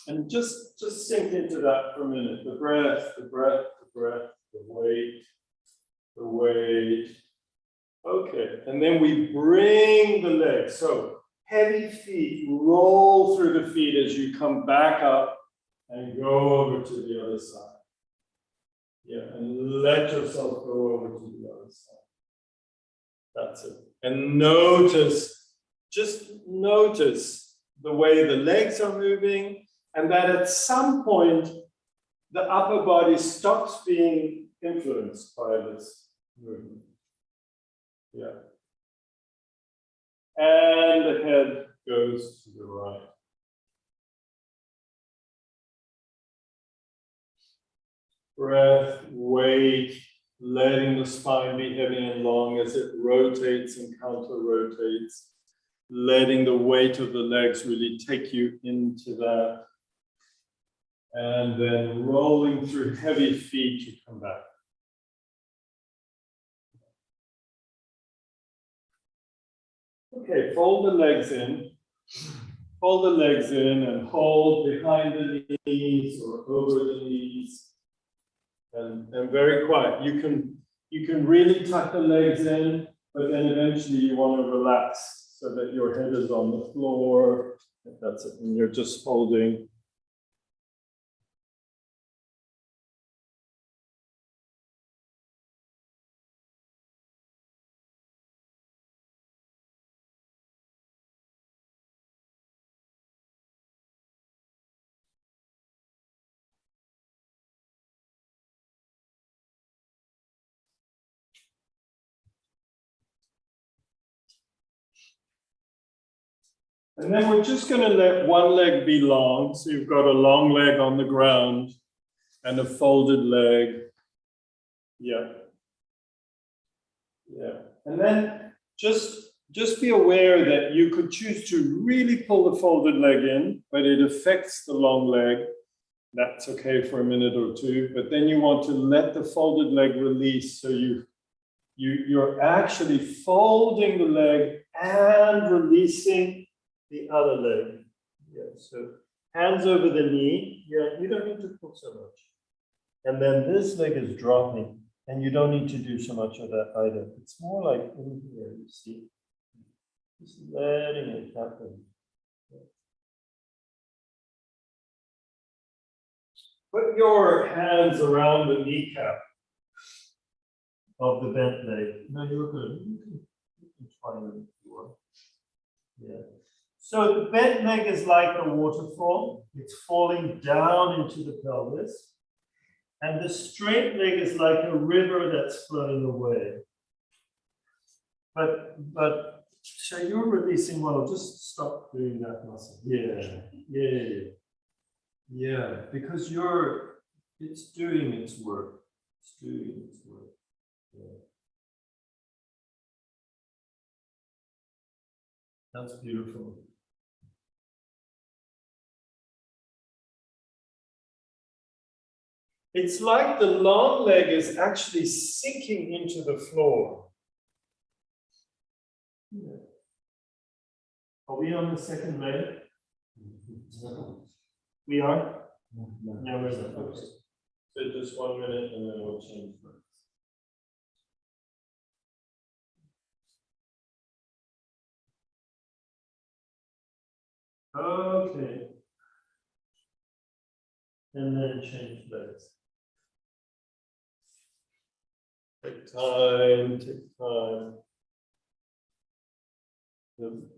And just sink into that for a minute. The breath, the breath, the breath, the weight, the weight. Okay, and then we bring the legs. So heavy feet, roll through the feet as you come back up and go over to the other side. Yeah, and let yourself go over to the other side. That's it. And notice, just notice the way the legs are moving, and that at some point, the upper body stops being influenced by this movement. Yeah. And the head goes to the right. Breath, weight, letting the spine be heavy and long as it rotates and counter-rotates. Letting the weight of the legs really take you into that. And then rolling through heavy feet to come back. Okay, fold the legs in. Fold the legs in and hold behind the knees or over the knees. And very quiet. You can really tuck the legs in, but then eventually you want to relax so that your head is on the floor. That's it. And you're just holding. And then we're just going to let one leg be long. So you've got a long leg on the ground and a folded leg. Yeah. Yeah. And then just be aware that you could choose to really pull the folded leg in, but it affects the long leg. That's okay for a minute or two. But then you want to let the folded leg release. So you're actually folding the leg and releasing the other leg. Yeah, so hands over the knee. Yeah, you don't need to pull so much. And then this leg is dropping, and you don't need to do so much of that either. It's more like in here, you see. Just letting it happen. Put your hands around the kneecap of the bent leg. No, you're good. You can try it if you want. Yeah. So the bent leg is like a waterfall. It's falling down into the pelvis. And the straight leg is like a river that's flowing away. But so you're releasing well, just stop doing that muscle. Yeah, because it's doing its work. It's doing its work. Yeah. That's beautiful. It's like the long leg is actually sinking into the floor. Yeah. Are we on the second leg? We are? No, we're not. Okay. So just 1 minute and then we'll change legs. Okay. And then change legs. Take time, take time.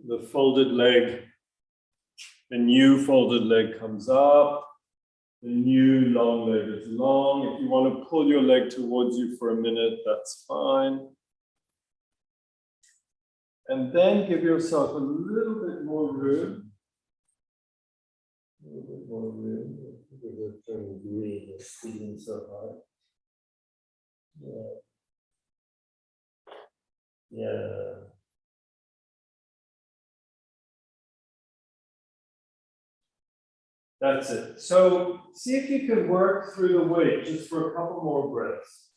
The folded leg, the new folded leg comes up. The new long leg is long. If you want to pull your leg towards you for a minute, that's fine. And then give yourself a little bit more room. A little bit more room. We're turning green, it's feeling so high. Yeah. That's it. So see if you can work through the weight just for a couple more breaths.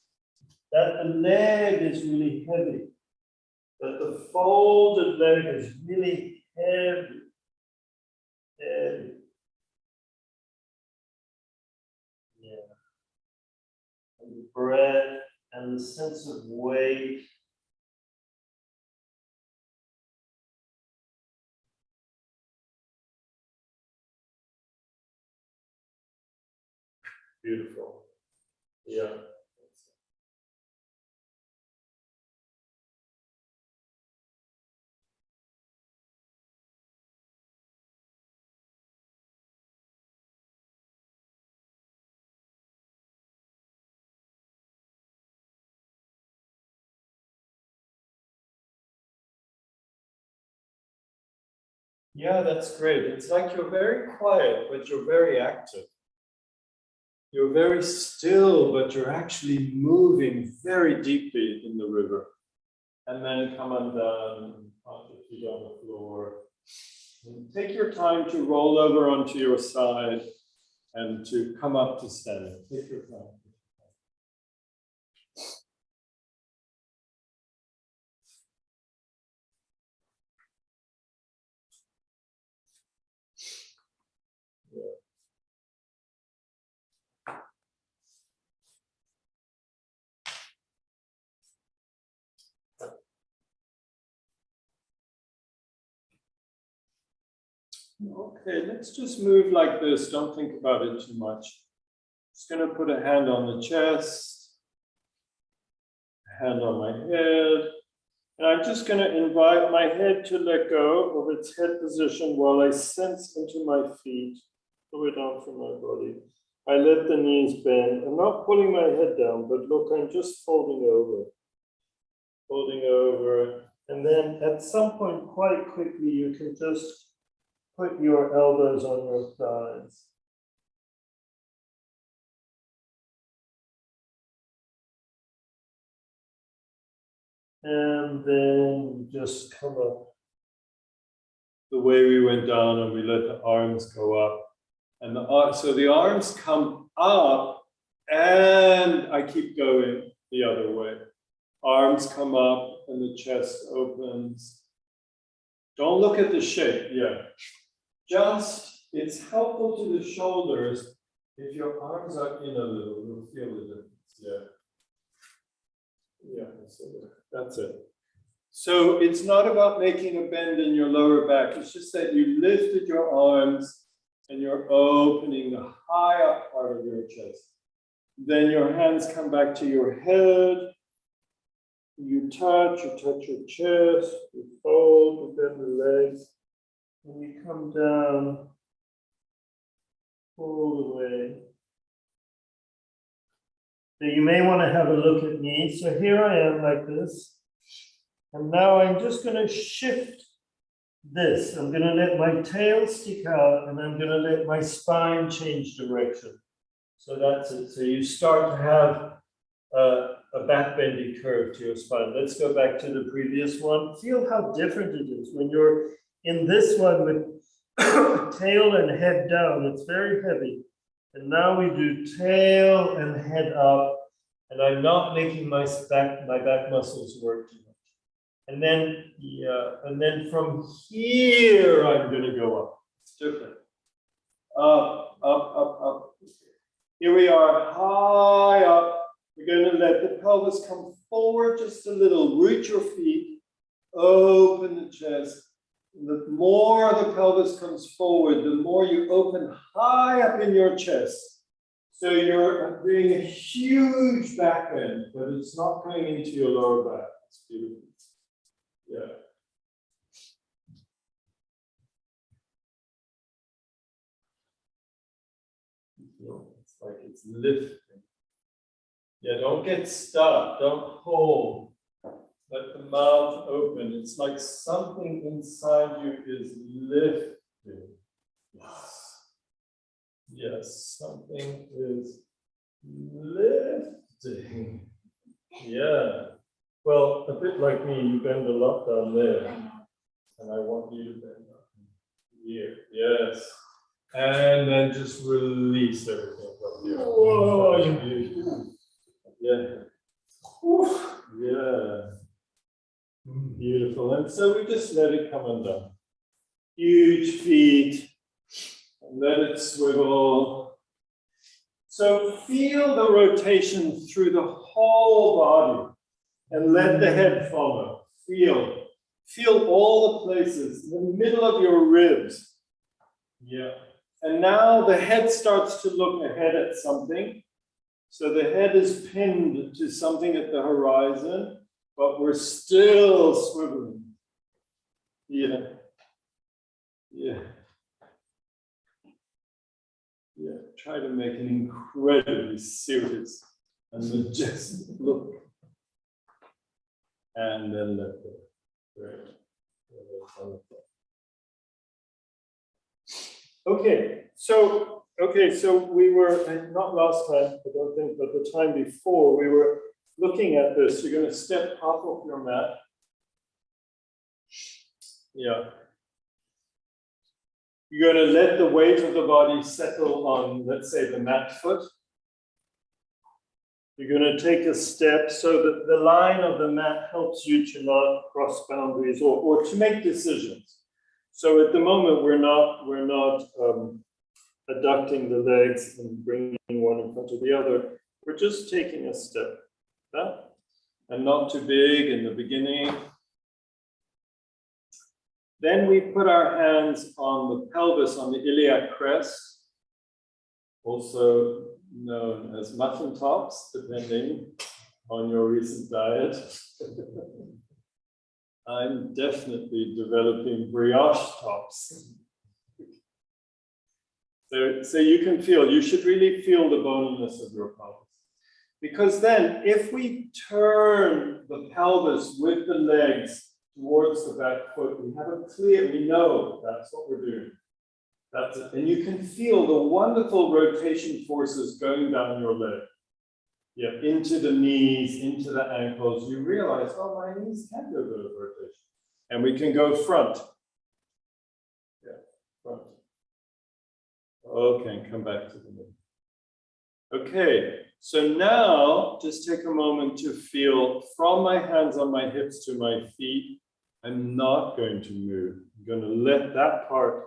That the leg is really heavy. That the folded leg is really heavy. Heavy. breath and the sense of weight. Beautiful. Yeah. Yeah, that's great. It's like you're very quiet, but you're very active. You're very still, but you're actually moving very deeply in the river. And then come on down, plant your feet on the floor. And take your time to roll over onto your side and to come up to standing. Take your time. Okay, let's just move like this. Don't think about it too much. Just going to put a hand on the chest, a hand on my head. And I'm just going to invite my head to let go of its head position while I sense into my feet, all the way down from my body. I let the knees bend. I'm not pulling my head down, but look, I'm just folding over. Folding over. And then at some point, quite quickly, you can just put your elbows on your thighs. And then just come up the way we went down, and we let the arms go up. And so the arms come up, and I keep going the other way. Arms come up, and the chest opens. Don't look at the shape, yeah. Just, it's helpful to the shoulders if your arms are in a little, you'll feel the difference, yeah. Yeah, so that's it. So it's not about making a bend in your lower back, it's just that you lifted your arms and you're opening the high up part of your chest. Then your hands come back to your head. You touch your chest, you fold, you bend the legs, and you come down all the way. So you may want to have a look at me. So here I am like this. And now I'm just going to shift this. I'm going to let my tail stick out, and I'm going to let my spine change direction. So that's it. So you start to have a back bendy curve to your spine. Let's go back to the previous one. Feel how different it is when you're in this one with tail and head down. It's very heavy. And now we do tail and head up, and I'm not making my back muscles work too much. And then, yeah, and then from here, I'm going to go up. It's different. Up, up, up, up. Here we are, high up. We're going to let the pelvis come forward just a little. Root your feet, open the chest. The more the pelvis comes forward, the more you open high up in your chest. So you're doing a huge back bend, but it's not going into your lower back. It's beautiful. Yeah. It's like it's lifting. Yeah, don't get stuck. Don't hold. Let the mouth open. It's like something inside you is lifting. Yes. Yes, something is lifting. Yeah. Well, a bit like me, you bend a lot down there. And I want you to bend up here. Yes. And then just release everything from here. Whoa, yeah. Yeah. Beautiful. And so we just let it come undone. Huge feet. And let it swivel. So feel the rotation through the whole body and let the head follow. Feel all the places in the middle of your ribs. Yeah. And now the head starts to look ahead at something. So the head is pinned to something at the horizon, but we're still swiveling. Yeah. Yeah. Yeah. Try to make an incredibly serious and majestic look. And then let go. Great. Okay, so we were, not last time, I don't think, but the time before, we were looking at this. You're going to step half off your mat. Yeah. You're going to let the weight of the body settle on, let's say, the mat foot. You're going to take a step so that the line of the mat helps you to not cross boundaries or to make decisions. So at the moment, we're not adducting the legs and bringing one in front of the other. We're just taking a step, and not too big in the beginning. Then we put our hands on the pelvis, on the iliac crest, also known as muffin tops, depending on your recent diet. I'm definitely developing brioche tops. So you can feel, you should really feel the boniness of your pelvis. Because then if we turn the pelvis with the legs towards the back foot, we have a clear, we know that's what we're doing. That's it. And you can feel the wonderful rotation forces going down your leg. Yeah, into the knees, into the ankles. You realize, oh, my knees can do a bit of rotation. And we can go front. Yeah, front. Okay, come back to the middle. Okay, so now just take a moment to feel from my hands on my hips to my feet. I'm not going to move. I'm going to let that part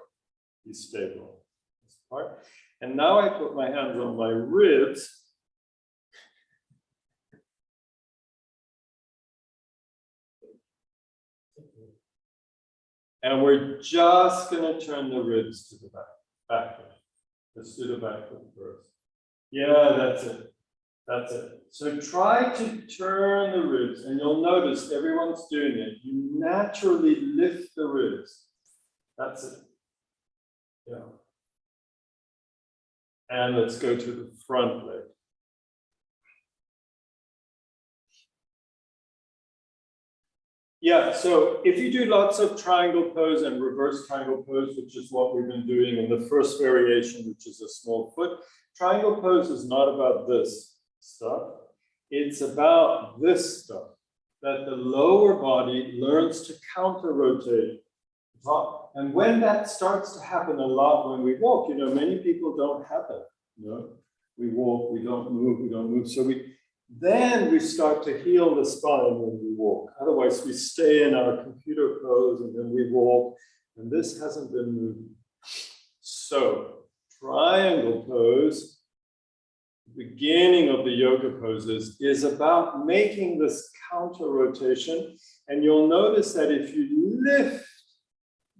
be stable. This part. And now I put my hands on my ribs. And we're just going to turn the ribs to the back. Let's do the back foot first. Yeah, that's it. That's it. So try to turn the ribs, and you'll notice everyone's doing it. You naturally lift the ribs. That's it. Yeah. And let's go to the front leg. Yeah, so if you do lots of triangle pose and reverse triangle pose, which is what we've been doing in the first variation, which is a small foot, triangle pose is not about this stuff. It's about this stuff, that the lower body learns to counter-rotate. And when that starts to happen a lot when we walk, you know, many people don't have that, you know. We walk, we don't move. So then we start to heal the spine when we walk. Otherwise, we stay in our computer pose and then we walk, and this hasn't been moved. So, triangle pose, beginning of the yoga poses, is about making this counter rotation. And you'll notice that if you lift,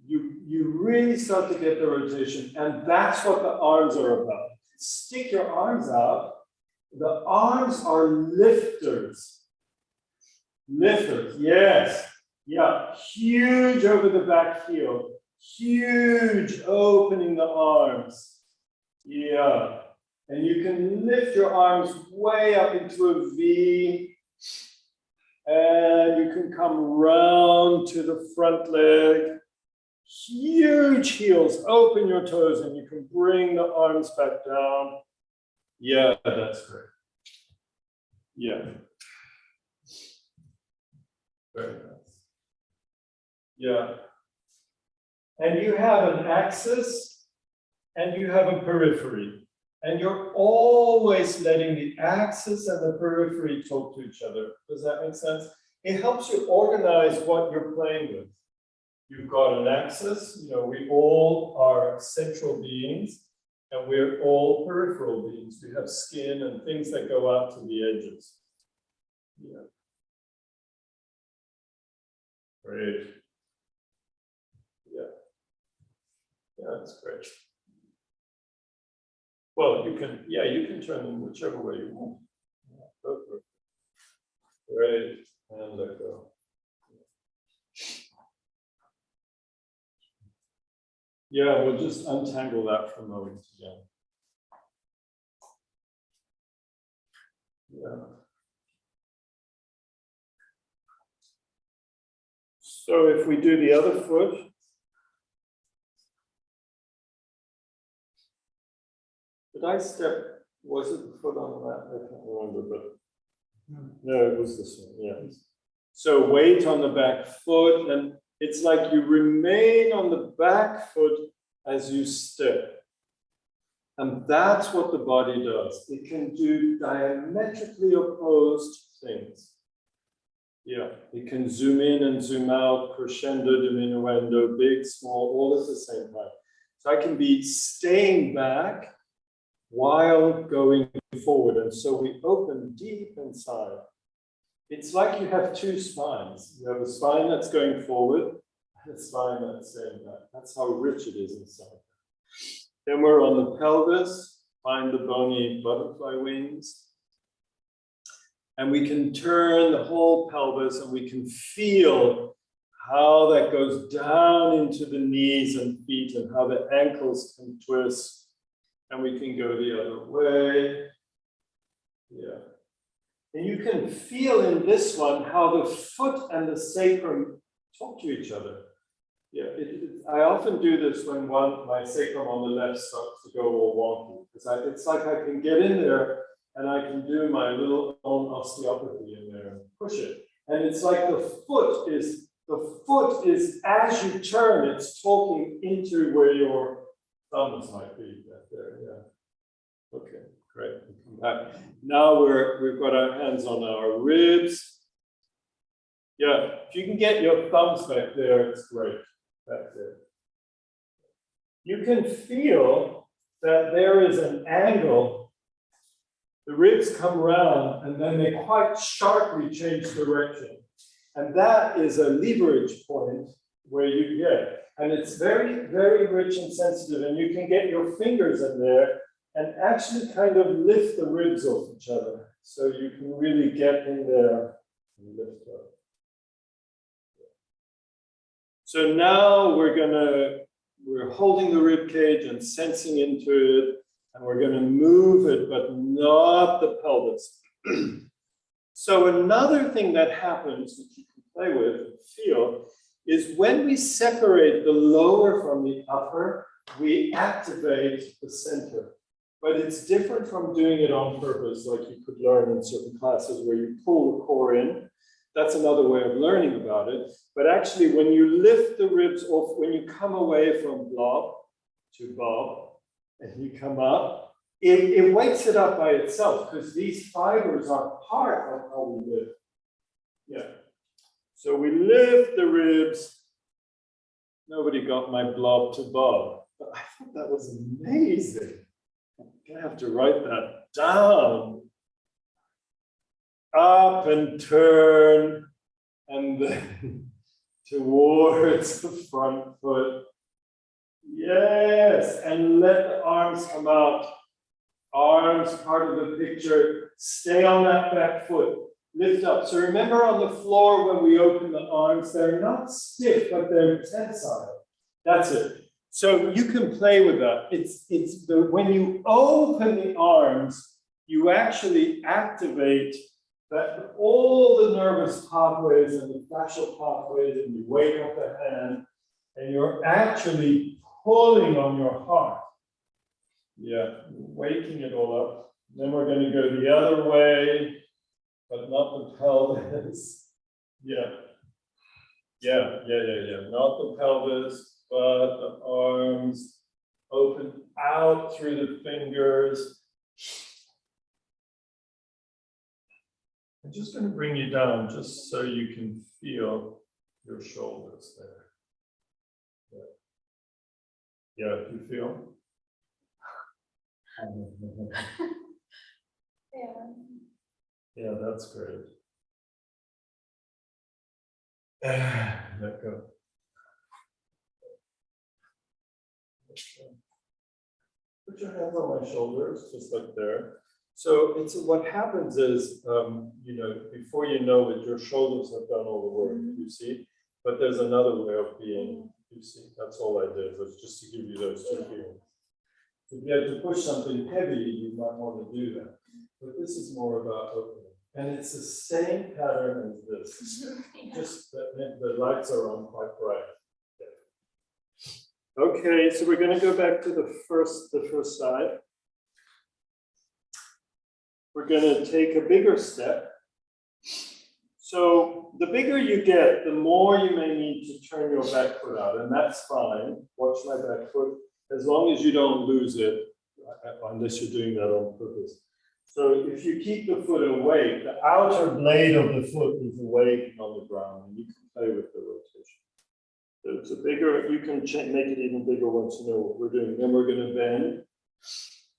you really start to get the rotation. And that's what the arms are about. Stick your arms out. The arms are lifters. Lifters, yes. Yeah, huge over the back heel. Huge opening the arms. Yeah. And you can lift your arms way up into a V. And you can come round to the front leg. Huge heels. Open your toes and you can bring the arms back down. Yeah, that's great. Yeah. Very nice. Yeah. And you have an axis and you have a periphery. And you're always letting the axis and the periphery talk to each other. Does that make sense? It helps you organize what you're playing with. You've got an axis, you know, we all are central beings. And we're all peripheral beings. We have skin and things that go out to the edges. Yeah. Great. Yeah. Yeah, that's great. Well, you can turn them whichever way you want. Yeah, go for it. Great. And let go. Yeah, we'll just untangle that for a moment again. Yeah. So if we do the other foot, did I step, was it the foot on the mat? I can't remember, but no, it was this one, yeah. So weight on the back foot, and it's like you remain on the back foot as you step. And that's what the body does. It can do diametrically opposed things. Yeah, it can zoom in and zoom out, crescendo, diminuendo, big, small, all at the same time. So I can be staying back while going forward. And so we open deep inside. It's like you have two spines. You have a spine that's going forward and a spine that's staying back. That's how rich it is inside. Then we're on the pelvis, find the bony butterfly wings. And we can turn the whole pelvis and we can feel how that goes down into the knees and feet and how the ankles can twist. And we can go the other way. Yeah. And you can feel in this one how the foot and the sacrum talk to each other. Yeah, I often do this when my sacrum on the left starts to go all wonky. Because it's like I can get in there and I can do my little own osteopathy in there and push it. And it's like the foot is as you turn, it's talking into where your thumbs might be right there. Yeah. Okay, great. We'll come back. Now we've got our hands on our ribs. Yeah, if you can get your thumbs back there, it's great. Back there. You can feel that there is an angle. The ribs come round and then they quite sharply change direction. And that is a leverage point where you get. And it's very, very rich and sensitive. And you can get your fingers in there and actually kind of lift the ribs off each other. So you can really get in there and lift up. So now we're holding the rib cage and sensing into it, and we're going to move it, but not the pelvis. So another thing that happens, which you can play with and feel, is when we separate the lower from the upper, we activate the center. But it's different from doing it on purpose, like you could learn in certain classes where you pull the core in. That's another way of learning about it. But actually, when you lift the ribs off, when you come away from blob to bob, and you come up, it wakes it up by itself, because these fibers are part of how we live. Yeah. So we lift the ribs. Nobody got my blob to bob. But I thought that was amazing. I'm going to have to write that down. Up and turn, and then towards the front foot. Yes, and let the arms come out. Arms part of the picture. Stay on that back foot. Lift up. So remember on the floor when we open the arms, they're not stiff, but they're tensile. That's it. So you can play with that. When you open the arms, you actually activate that all the nervous pathways and the fascial pathways, and you wake up the hand, and you're actually pulling on your heart. Yeah, waking it all up. Then we're going to go the other way, but not the pelvis. Yeah. Not the pelvis, but the arms open out through the fingers. I'm just going to bring you down just so you can feel your shoulders there. Yeah, do you feel? Yeah. Yeah, that's great. Let go. Put your hands on my shoulders, just like there. So it's what happens is, you know, before you know it, your shoulders have done all the work, you see. But there's another way of being, you see. That's all I did, was just to give you those two feelings. If you had to push something heavy, you might want to do that. But this is more about opening. And it's the same pattern as this. Just that the lights are on quite bright. Okay, so we're going to go back to the first side. We're going to take a bigger step. So the bigger you get, the more you may need to turn your back foot out, and that's fine. Watch my back foot, as long as you don't lose it, unless you're doing that on purpose. So if you keep the foot awake, the outer blade of the foot is awake on the ground, and you can play with the rotation. So it's a bigger, you can make it even bigger once you know what we're doing. Then we're going to bend.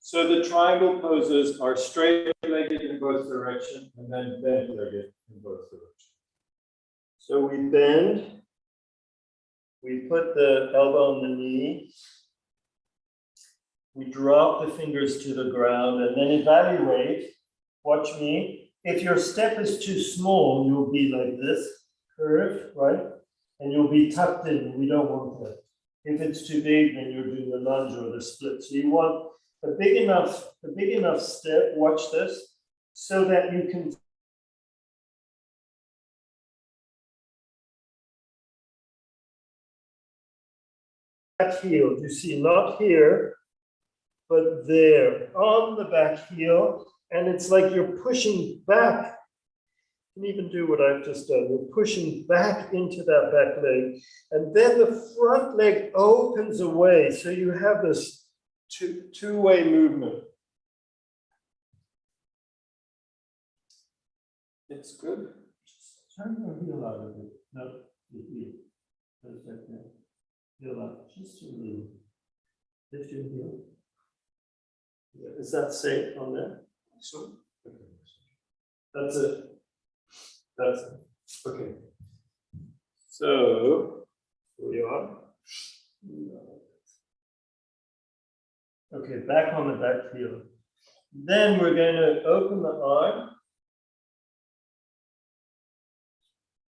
So the triangle poses are straight-legged in both directions, and then bent-legged in both directions. So we bend, we put the elbow on the knee, we drop the fingers to the ground, and then evaluate. Watch me. If your step is too small, you'll be like this, curve, right? And you'll be tucked in. We don't want that. If it's too big, then you're doing the lunge or the split. So you want a big enough step, watch this, so that you can back heel. You see, not here, but there, on the back heel, and it's like you're pushing back. You can even do what I've just done. You're pushing back into that back leg, and then the front leg opens away, so you have this two-way movement. It's good. Just turn your heel out of it. No, the heel. Just like that. Heel out, just a little. Lift your heel. Is that safe on there? So, okay. That's it. That's it. Okay. So, here we are. Okay, back on the back heel. Then we're going to open the arm.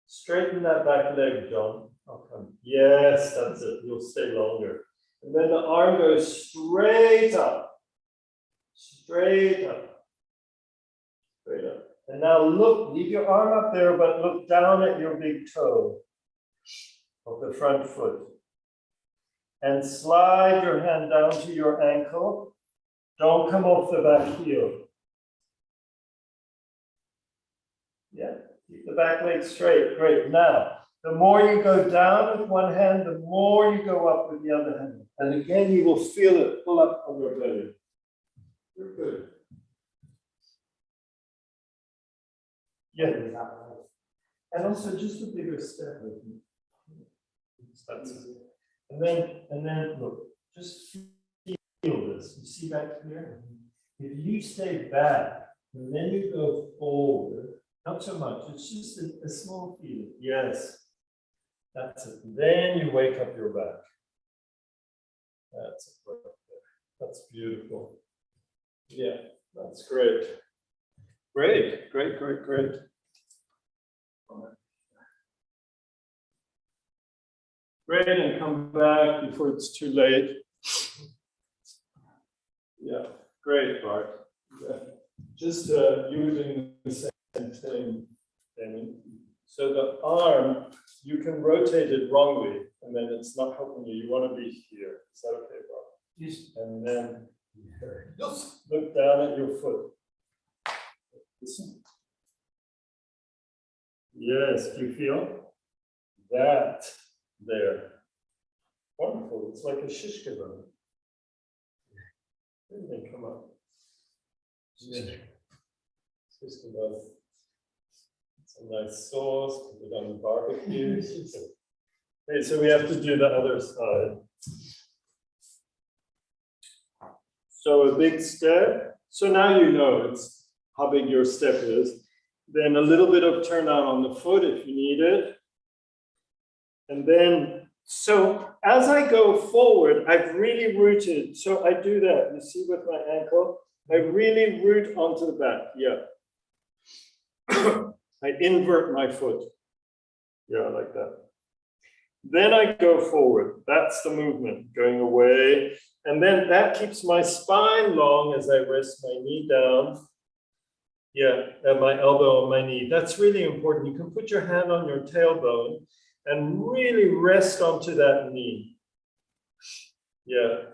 Straighten that back leg, John. Okay. Yes, that's it. You'll stay longer. And then the arm goes straight up. Straight up. Straight up. And now look, leave your arm up there, but look down at your big toe of the front foot. And slide your hand down to your ankle. Don't come off the back heel. Yeah, keep the back leg straight. Great. Now, the more you go down with one hand, the more you go up with the other hand. And again, you will feel it pull up on your belly. You're good. Yeah. And also just a bigger step. That's it. And then look, just feel this. You see back here? If you stay back and then you go forward, not so much, it's just a small feeling. Yes. That's it. Then you wake up your back. That's it. That's beautiful. Yeah, that's great. Great, great, great, great. Great, and come back before it's too late. Yeah, great, Bart. Yeah. Just using the same thing. So the arm, you can rotate it wrongly, and then it's not helping you. You want to be here. Is that okay, Bart? Yes. And then look down at your foot. Listen. Yes, do you feel that there? Wonderful. It's like a shish kebab. Everything come up. Yeah. Shish kebab. It's a nice sauce. Put it on the barbecue. Okay, so we have to do the other side. So a big step. So now you know it's how big your step is. Then a little bit of turn out on the foot if you need it. And then, so as I go forward, I've really rooted. So I do that, you see with my ankle, I really root onto the back, yeah. I invert my foot, yeah, like that. Then I go forward, that's the movement, going away. And then that keeps my spine long as I rest my knee down. Yeah, and my elbow on my knee. That's really important. You can put your hand on your tailbone and really rest onto that knee. Yeah.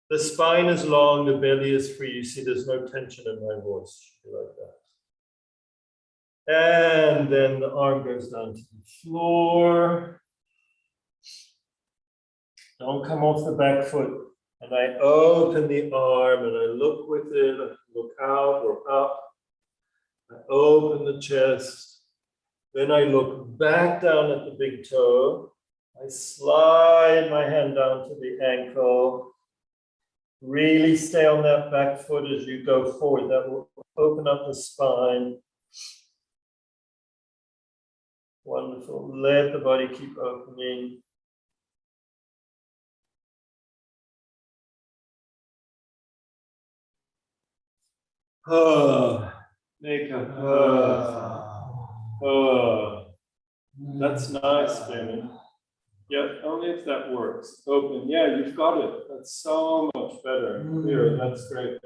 The spine is long, the belly is free. You see, there's no tension in my voice. Like that. And then the arm goes down to the floor. Don't come off the back foot. And I open the arm and I look with it, I look out or up. I open the chest. Then I look back down at the big toe. I slide my hand down to the ankle. Really stay on that back foot as you go forward. That will open up the spine. Wonderful. Let the body keep opening. Make a that's nice, Damon. Yeah, only if that works. Open. Yeah, you've got it. That's so much better. Here, that's great.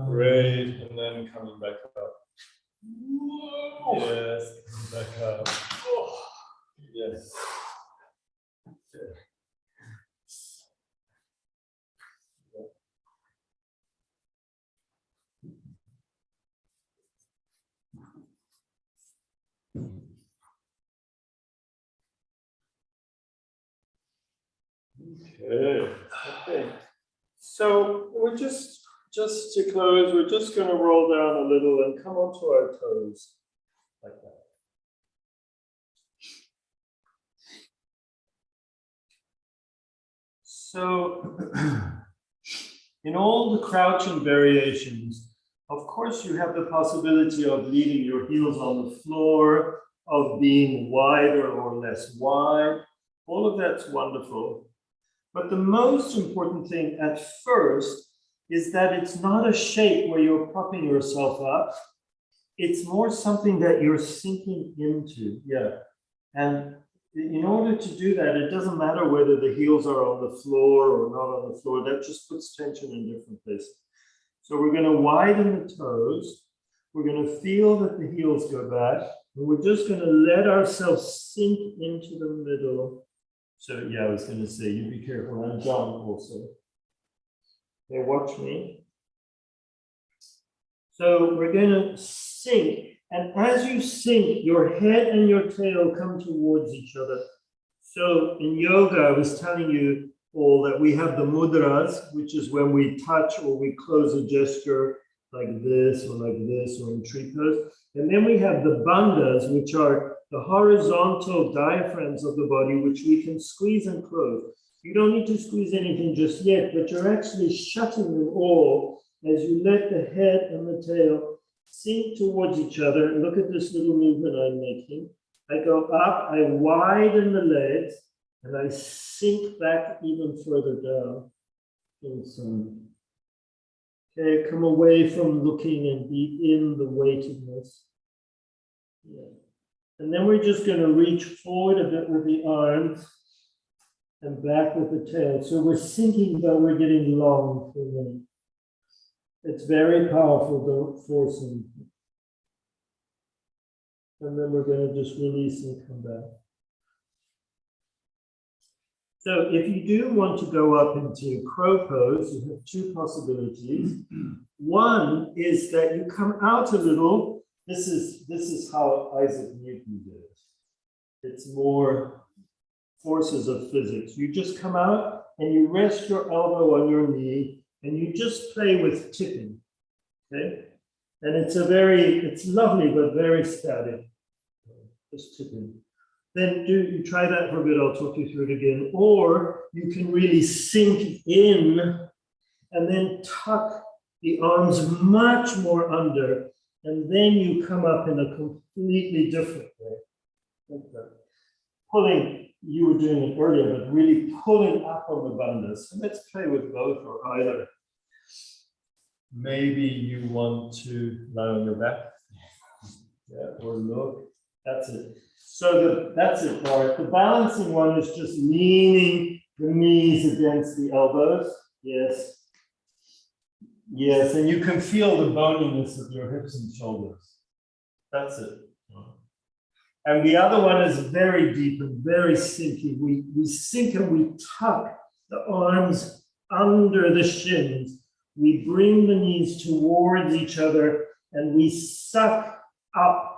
Great, and then coming back up. Yes, coming back up. Yes. Okay. So we're just to close, we're just going to roll down a little and come onto our toes like that. So in all the crouching variations, of course, you have the possibility of leaving your heels on the floor, of being wider or less wide. All of that's wonderful. But the most important thing at first is that it's not a shape where you're propping yourself up. It's more something that you're sinking into. Yeah. And in order to do that, it doesn't matter whether the heels are on the floor or not on the floor. That just puts tension in different places. So we're going to widen the toes. We're going to feel that the heels go back. And we're just going to let ourselves sink into the middle. So yeah, I was going to say, you be careful. I'm John also. Okay, watch me. So we're going to sink. And as you sink, your head and your tail come towards each other. So in yoga, I was telling you all that we have the mudras, which is when we touch or we close a gesture like this or in tree pose. And then we have the bandhas, which are the horizontal diaphragms of the body, which we can squeeze and close. You don't need to squeeze anything just yet, but you're actually shutting them all as you let the head and the tail sink towards each other. And look at this little movement I'm making. I go up, I widen the legs, and I sink back even further down. Inside. Okay, come away from looking and be in the weightedness. Yeah. And then we're just going to reach forward a bit with the arms and back with the tail. So we're sinking, but we're getting long for a minute. It's very powerful, don't force anything. And then we're going to just release and come back. So if you do want to go up into crow pose, you have two possibilities. One is that you come out a little. This is how Isaac Newton did it. It's more forces of physics. You just come out and you rest your elbow on your knee and you just play with tipping. Okay? And it's lovely, but very static. just tip in. Then you try that for a bit, I'll talk you through it again. Or you can really sink in and then tuck the arms much more under, and then you come up in a completely different way. Like that. Pulling, you were doing it earlier, but really pulling up on the bandhas. And let's play with both or either. Maybe you want to lie on your back. Yeah, or look. That's it. So that's it, Bart. The balancing one is just leaning the knees against the elbows. Yes. Yes, and you can feel the boniness of your hips and shoulders. That's it. And the other one is very deep and very sinky. We sink and we tuck the arms under the shins. We bring the knees towards each other and we suck up.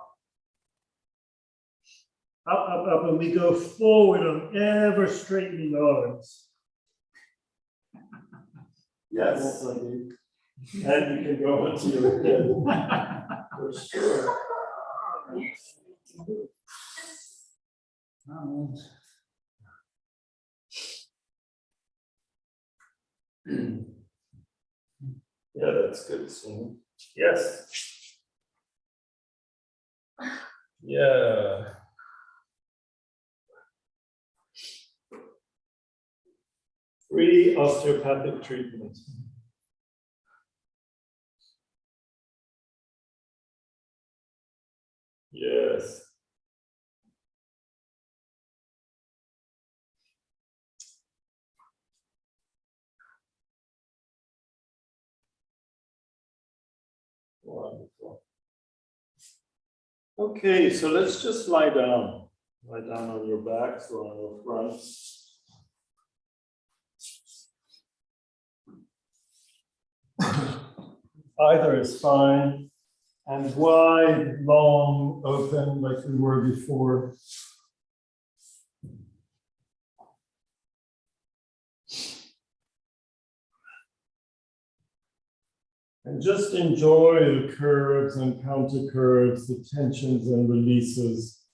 Up, up, up, and we go forward on ever straightening arms. Yes. And you can go onto your head. For sure. Yeah, that's good. So, yes. Yeah. Free osteopathic treatment. Yes. Wonderful. Okay, so let's just lie down. Lie down on your backs or on your fronts. Either is fine. And wide, long, open like we were before. And just enjoy the curves and counter curves, the tensions and releases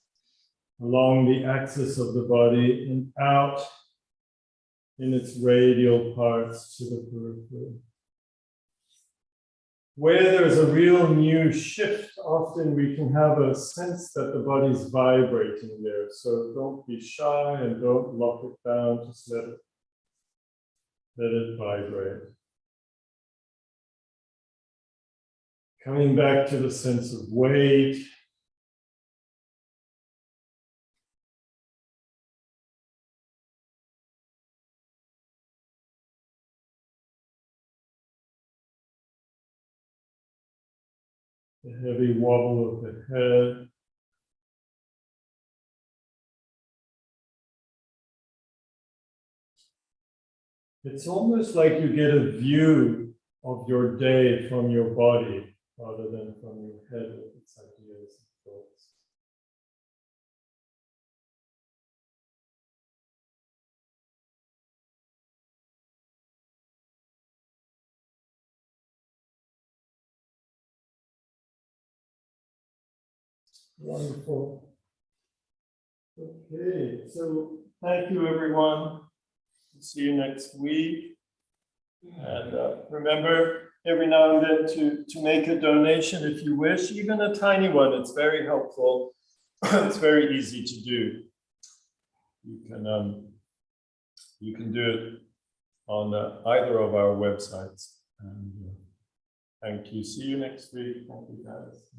along the axis of the body and out in its radial parts to the periphery. Where there's a real new shift, often we can have a sense that the body's vibrating there. So don't be shy and don't lock it down, just let it vibrate. Coming back to the sense of weight. The heavy wobble of the head. It's almost like you get a view of your day from your body rather than from your head with its ideas and thoughts. Wonderful. Okay, so thank you, everyone. See you next week. And remember, every now and then to make a donation if you wish, even a tiny one. It's very helpful. It's very easy to do. You can do it on either of our websites. And thank you. See you next week. Thank you, guys.